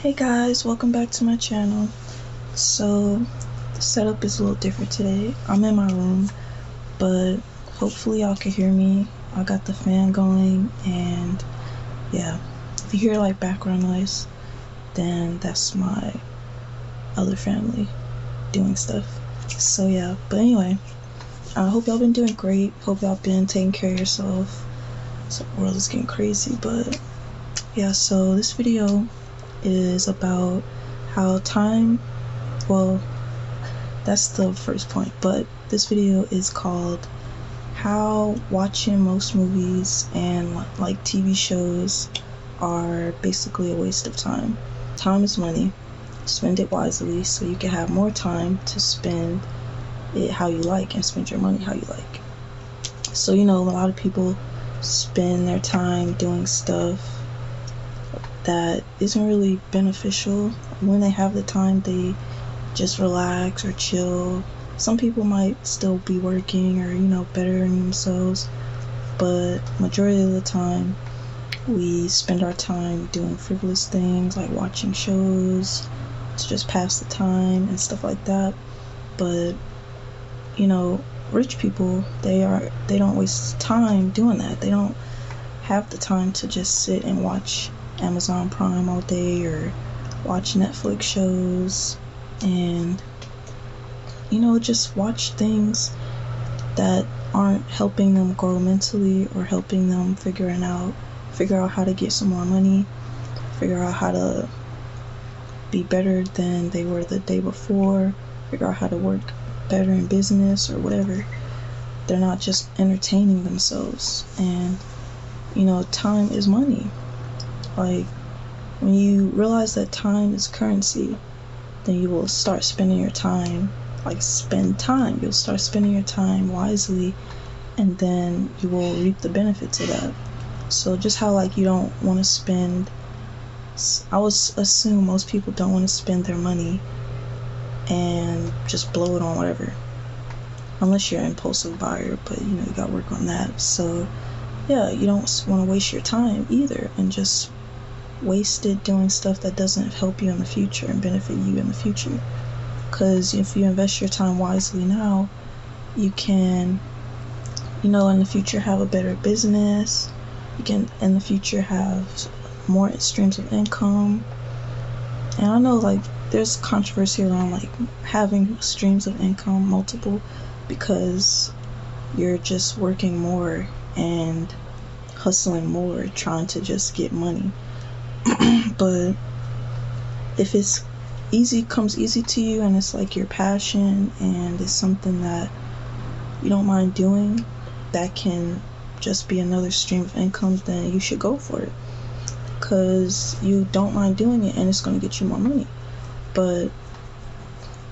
Hey guys, welcome back to my channel. So the setup is a little different today. I'm in my room, but hopefully y'all can hear me. I got the fan going, and yeah, if you hear like background noise, then that's my other family doing stuff. So yeah, but anyway, I hope y'all been doing great. Hope y'all been taking care of yourself. So the world is getting crazy, but yeah, so this video is about how time, well, that's the first point, but this video is called how watching most movies and like TV shows are basically a waste of time. Time is money. Spend it wisely so you can have more time to spend it how you like and spend your money how you like. So, a lot of people spend their time doing stuff that isn't really beneficial. When they have the time, they just relax or chill. Some people might still be working or bettering themselves, but majority of the time we spend our time doing frivolous things like watching shows to just pass the time and stuff like that. But rich people, they don't waste time doing that. They don't have the time to just sit and watch Amazon Prime all day or watch Netflix shows and just watch things that aren't helping them grow mentally or helping them figure out how to get some more money, figure out how to be better than they were the day before, figure out how to work better in business or whatever. They're not just entertaining themselves. And time is money. Like, when you realize that time is currency, then you will start spending your time. You'll start spending your time wisely, and then you will reap the benefits of that. So just how you don't want to spend, I would assume most people don't want to spend their money and just blow it on whatever, unless you're an impulsive buyer, but you gotta work on that. So yeah, you don't want to waste your time either and just waste it doing stuff that doesn't help you in the future and benefit you in the future. Because if you invest your time wisely now, you can in the future have a better business. You can in the future have more streams of income. And I know there's controversy around having streams of income, multiple, because you're just working more and hustling more, trying to just get money. But if it's comes easy to you and it's your passion and it's something that you don't mind doing, that can just be another stream of income, then you should go for it, because you don't mind doing it and it's going to get you more money. But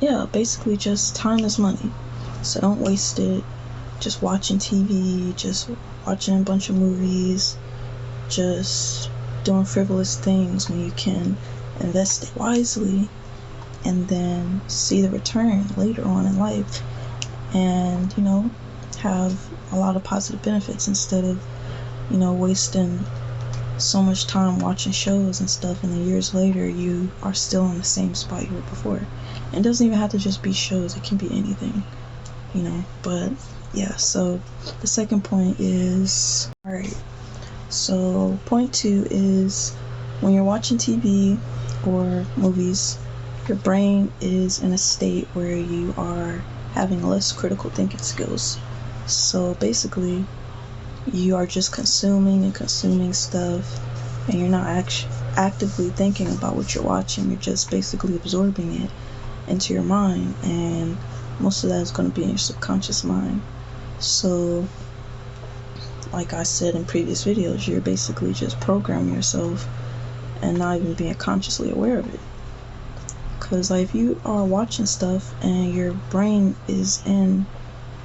yeah, basically just time is money, so don't waste it just watching TV, just watching a bunch of movies, just doing frivolous things, when you can invest it wisely and then see the return later on in life, and have a lot of positive benefits, instead of wasting so much time watching shows and stuff, and then years later you are still in the same spot you were before. And it doesn't even have to just be shows, it can be anything, but yeah. So the second point is, alright, so point 2 is, when you're watching TV or movies, your brain is in a state where you are having less critical thinking skills. So basically, you are just consuming stuff, and you're not actively thinking about what you're watching. You're just basically absorbing it into your mind, and most of that is going to be in your subconscious mind. So like I said in previous videos, you're basically just programming yourself and not even being consciously aware of it. Because if you are watching stuff and your brain is in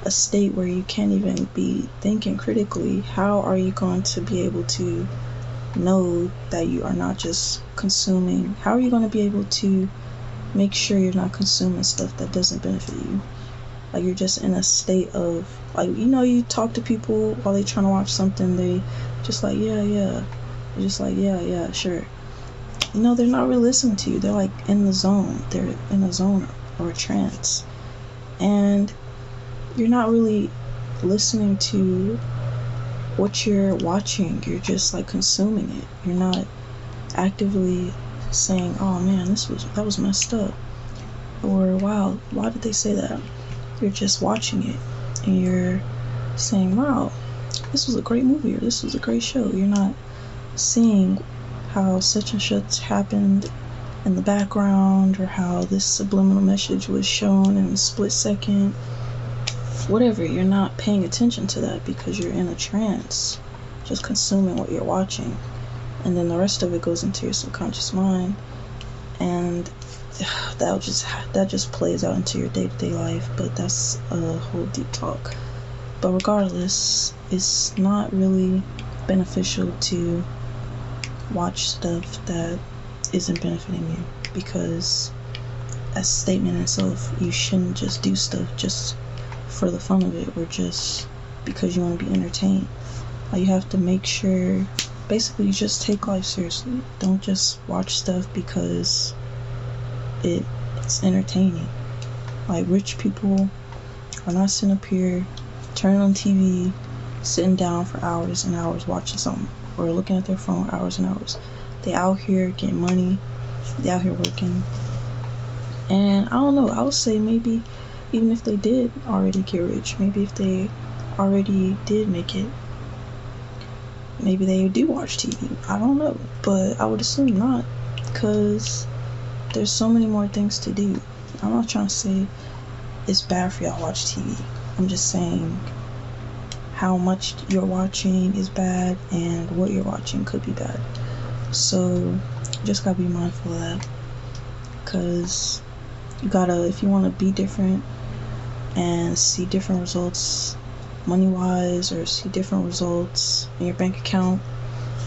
a state where you can't even be thinking critically, how are you going to be able to know that you are not just consuming? How are you going to be able to make sure you're not consuming stuff that doesn't benefit you? You're just in a state of, you talk to people while they're trying to watch something, they just yeah, they're just yeah, sure. they're not really listening to you. They're like in the zone. They're in a zone or a trance. And you're not really listening to what you're watching. You're just like consuming it. You're not actively saying, oh man, that was messed up. Or wow, why did they say that? You're just watching it and you're saying, wow, this was a great movie or this was a great show. You're not seeing how such and such happened in the background, or how this subliminal message was shown in a split second. Whatever, you're not paying attention to that because you're in a trance, just consuming what you're watching. And then the rest of it goes into your subconscious mind, and that just plays out into your day-to-day life. But that's a whole deep talk. But regardless, it's not really beneficial to watch stuff that isn't benefiting you, because as a statement in itself, you shouldn't just do stuff just for the fun of it or just because you want to be entertained. You have to make sure, basically, you just take life seriously. Don't just watch stuff because it's entertaining. Like, rich people are not sitting up here turning on TV, sitting down for hours and hours watching something, or looking at their phone hours and hours. They out here getting money, they out here working. And I don't know, I would say maybe even if they did already get rich, maybe if they already did make it, maybe they do watch TV. I don't know, but I would assume not, because there's so many more things to do. I'm not trying to say it's bad for y'all to watch TV. I'm just saying how much you're watching is bad and what you're watching could be bad. So just gotta be mindful of that, because you gotta, if you want to be different and see different results money wise, or see different results in your bank account,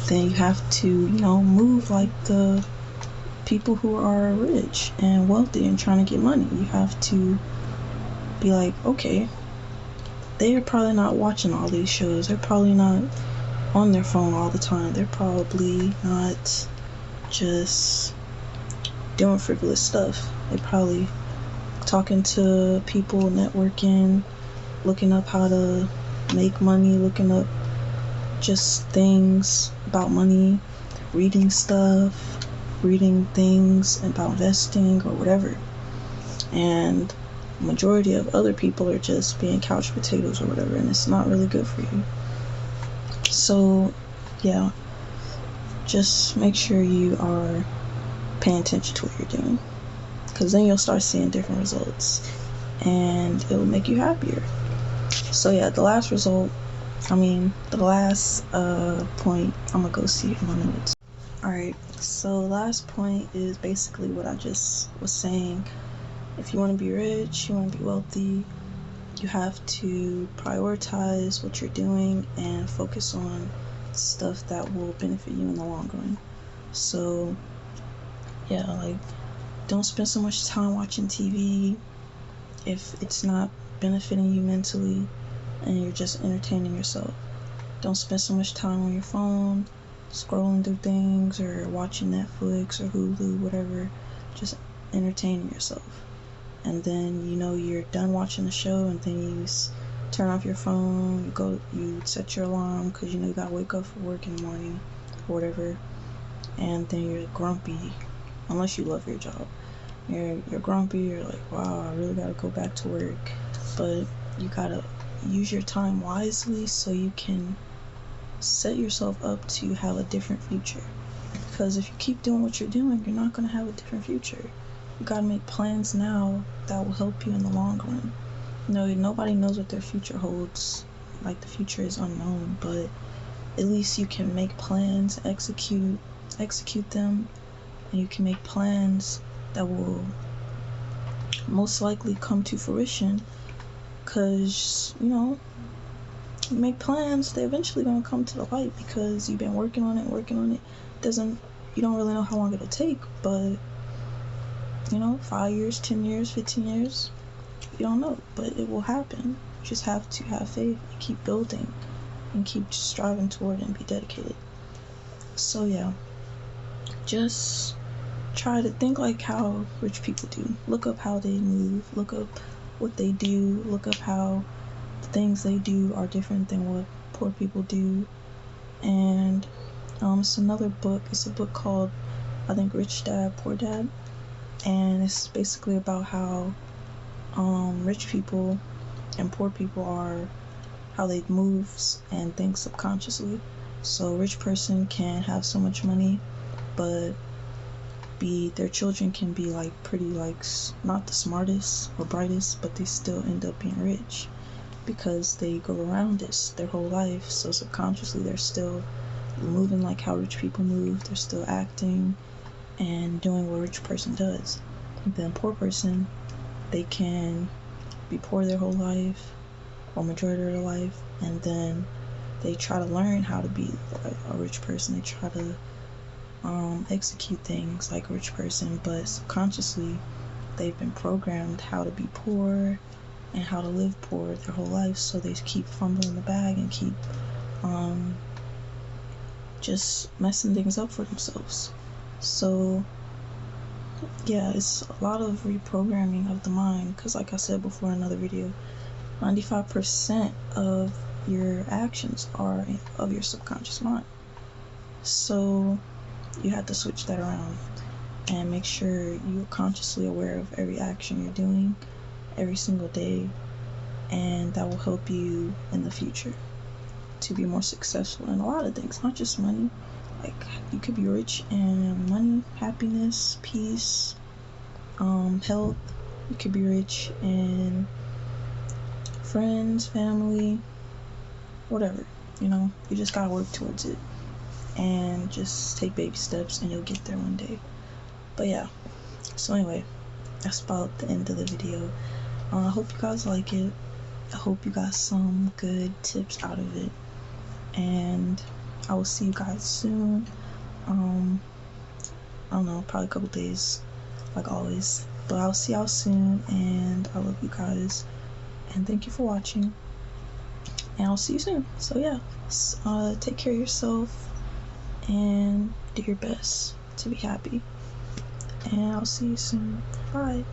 then you have to, move like the people who are rich and wealthy and trying to get money. You have to be like, okay, they're probably not watching all these shows. They're probably not on their phone all the time. They're probably not just doing frivolous stuff. They're probably talking to people, networking, looking up how to make money, looking up just things about money, reading stuff, reading things about investing or whatever. And majority of other people are just being couch potatoes or whatever, and it's not really good for you. So yeah, just make sure you are paying attention to what you're doing, because then you'll start seeing different results and it will make you happier. So yeah, the last point, I'm gonna go see in my notes. Alright, so the last point is basically what I just was saying. If you want to be rich, you want to be wealthy, you have to prioritize what you're doing and focus on stuff that will benefit you in the long run. So yeah, like, don't spend so much time watching TV if it's not benefiting you mentally and you're just entertaining yourself. Don't spend so much time on your phone scrolling through things or watching Netflix or Hulu, whatever, just entertaining yourself. And then you're done watching the show, and then you turn off your phone, you set your alarm because you gotta wake up for work in the morning or whatever, and then you're grumpy, unless you love your job. You're grumpy, you're like, wow, I really gotta go back to work. But you gotta use your time wisely so you can set yourself up to have a different future. Because if you keep doing what you're doing, you're not gonna have a different future. You gotta make plans now that will help you in the long run. Nobody knows what their future holds. Like, the future is unknown, but at least you can make plans, execute them, and you can make plans that will most likely come to fruition. Because, you make plans, they're eventually gonna come to the light because you've been working on it. You don't really know how long it'll take, but 5 years, 10 years, 15 years, you don't know, but it will happen. You just have to have faith and keep building and keep striving toward it and be dedicated. So yeah, just try to think like how rich people do. Look up how they move, look up what they do, look up how the things they do are different than what poor people do. And it's another book. It's a book called, I think, Rich Dad, Poor Dad. And it's basically about how rich people and poor people are, how they move and think subconsciously. So a rich person can have so much money, but their children can be like pretty, like, not the smartest or brightest, but they still end up being rich because they go around this their whole life. So subconsciously they're still moving like how rich people move. They're still acting and doing what a rich person does. And then poor person, they can be poor their whole life or majority of their life, and then they try to learn how to be a rich person. They try to execute things like a rich person, but subconsciously they've been programmed how to be poor and how to live poor their whole life. So they keep fumbling the bag and keep just messing things up for themselves. So yeah, it's a lot of reprogramming of the mind, because like I said before in another video, 95% of your actions are of your subconscious mind. So you have to switch that around and make sure you're consciously aware of every action you're doing every single day, and that will help you in the future to be more successful in a lot of things, not just money. Like, you could be rich in money, happiness, peace, health. You could be rich in friends, family, whatever. You just gotta work towards it and just take baby steps, and you'll get there one day. But yeah, so anyway, that's about the end of the video. I hope you guys like it. I hope you got some good tips out of it, and I will see you guys soon. I don't know, probably a couple days, like always, but I'll see y'all soon, and I love you guys, and thank you for watching, and I'll see you soon. So yeah, take care of yourself and do your best to be happy, and I'll see you soon. Bye.